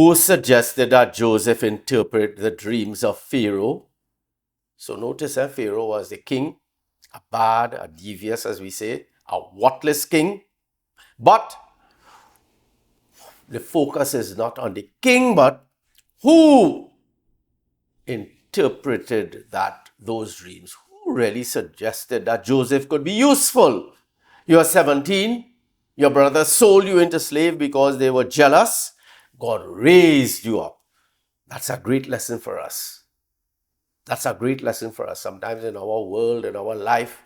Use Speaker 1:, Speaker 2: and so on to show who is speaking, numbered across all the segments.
Speaker 1: Who suggested that Joseph interpret the dreams of Pharaoh? So notice Pharaoh was the king, a bad, a devious, as we say, a worthless king. But the focus is not on the king, but who interpreted those dreams. Who really suggested that Joseph could be useful? You are 17, your brothers sold you into slave because they were jealous. God raised you up. That's a great lesson for us. That's a great lesson for us. Sometimes in our world, in our life,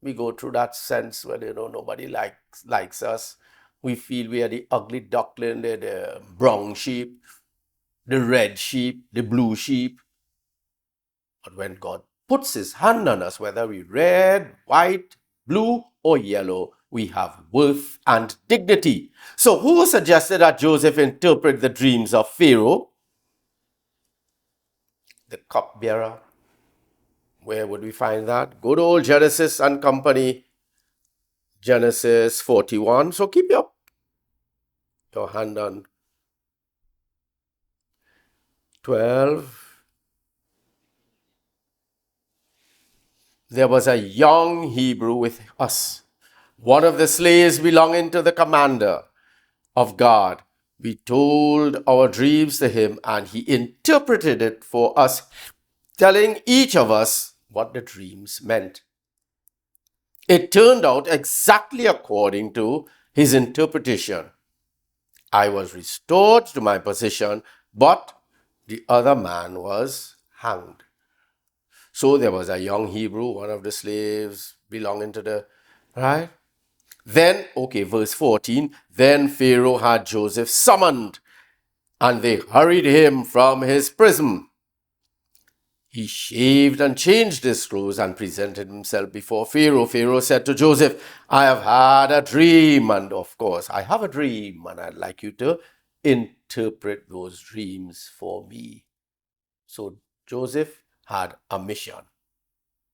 Speaker 1: we go through that sense where, nobody likes us. We feel we are the ugly duckling, the brown sheep, the red sheep, the blue sheep. But when God puts his hand on us, whether we red, white, blue, or yellow, we have worth and dignity. So who suggested that Joseph interpret the dreams of Pharaoh? The cupbearer. Where would we find that? Good old Genesis and Company, Genesis 41. So keep your hand on 12. There was a young Hebrew with us, one of the slaves belonging to the commander of guard. We told our dreams to him, and he interpreted it for us, telling each of us what the dreams meant. It turned out exactly according to his interpretation. I was restored to my position, but the other man was hanged. So there was a young Hebrew, one of the slaves belonging to the, right? Then, verse 14, then Pharaoh had Joseph summoned, and they hurried him from his prison. He shaved and changed his clothes and presented himself before Pharaoh. Pharaoh said to Joseph, I have had a dream, and of course, I have a dream, and I'd like you to interpret those dreams for me. So Joseph had a mission.